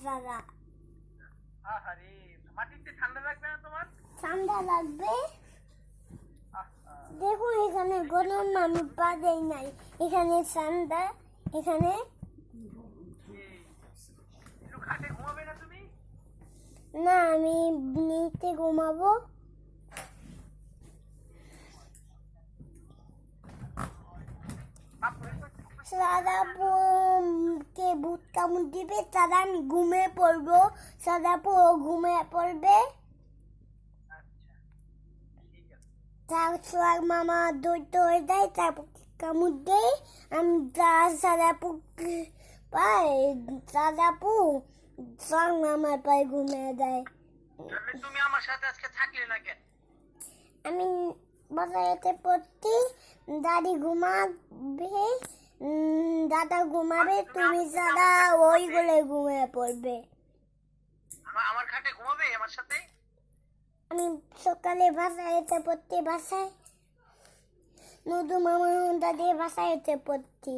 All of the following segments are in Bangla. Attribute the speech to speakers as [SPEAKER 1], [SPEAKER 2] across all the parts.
[SPEAKER 1] বাচ্চারা।
[SPEAKER 2] আহারে, মাটিতে ঠান্ডা লাগবে না তোমার?
[SPEAKER 1] ঠান্ডা লাগবে। দেখুন এখানে গরম আমি পা দেই নাই, এখানে ঠান্ডা, এখানে।
[SPEAKER 2] একটু খাটে ঘুমাবে না তুমি?
[SPEAKER 1] না, আমি নিচে ঘুমাবো। সাদাপুকে ভূত কামড় দিবে, তারা আমি ঘুমিয়ে পড়বো, সাদাপু ঘুমিয়ে পড়বে। তারপর মামা দৌড় হয়ে যায়, তারপর কামড় দেয়, আমি সাদাপু পাই, সাদাপু সব আমার পায়ে ঘুমিয়ে দেয়।
[SPEAKER 2] তুমি আমার সাথে আজকে থাকলে না কেন?
[SPEAKER 1] আমি বাসাতে পড়ছি, দাদি ঘুমাবে, দাদা ঘুমাবে, তুমি সারা ওই গলে ঘুমিয়ে পড়বে।
[SPEAKER 2] আমার খাটে ঘুমাবে আমার সাথে?
[SPEAKER 1] আমি সকালে বাসাতে পড়তে, বাসায় নদু মামা দাদি বাসাতে পড়ছি।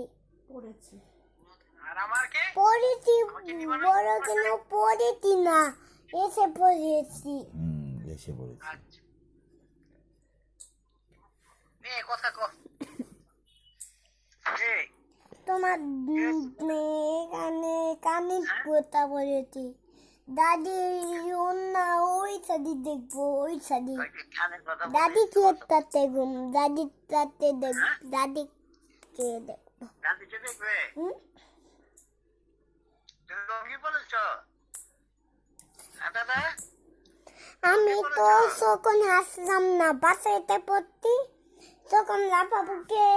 [SPEAKER 2] আর আমাকে
[SPEAKER 1] পড়েছি, বড় কেন পড়েছি না, এসে পড়েছি।
[SPEAKER 3] এসে পড়েছি।
[SPEAKER 2] আচ্ছা, কথা কো।
[SPEAKER 1] তোমার এখানে কানে কথা বলেছি। দাদি অন্য ওই সাদি দেখবো, ওই সাদি। দাদি কি তাতে ঘুম, দাদি তাতে দেখ, দাদি কে দেখবো।
[SPEAKER 2] দাদিকে দেখবে? তুমি লঙ্গি বলেছ? দাদা
[SPEAKER 1] আমি তো তখন আসলাম না, বাসাইতে পড়তি, তখন লাফাবুকে,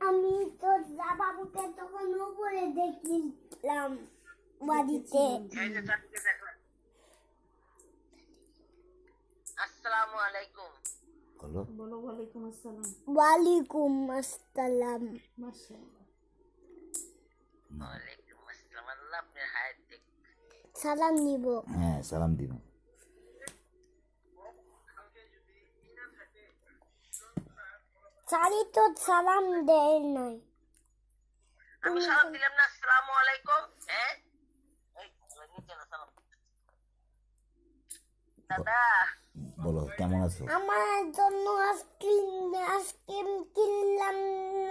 [SPEAKER 1] আমি তো লাফাবুকে তখন উপরে দেখলাম বাড়িতে।
[SPEAKER 2] এই যে দাদিকে দেখো। আসসালামু আলাইকুম।
[SPEAKER 3] বলো।
[SPEAKER 4] ওয়ালাইকুম আসসালাম।
[SPEAKER 1] ওয়ালাইকুম আসসালাম।
[SPEAKER 4] মাশাআল্লাহ।
[SPEAKER 2] ওয়ালাইকুম আসসালাম। আল্লাহ আপনার হায়াত দিক।
[SPEAKER 1] সালাম নিব।
[SPEAKER 3] হ্যাঁ, সালাম দিব।
[SPEAKER 1] সারি তো সালাম দেয় নাই।
[SPEAKER 2] আমি সালাম দিলাম না, আসসালামু আলাইকুম। হ্যাঁ, এই নিচে না সালাম। দাদা
[SPEAKER 3] বলো, কেমন আছো?
[SPEAKER 1] আমার জন্য আইসক্রিম কিনলাম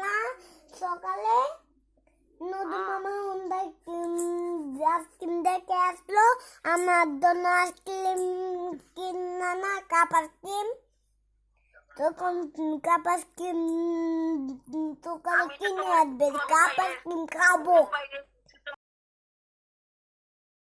[SPEAKER 1] না সকালে, নদী মামা হুন্ডা আইসক্রিম দেখে আসলো, আমার জন্য আইসক্রিম কিনলাম না, কাপ আইসক্রিম। তখন কাপ আইসক্রিম সকালে কিনে আসবে, কাপ আইসক্রিম খাবো।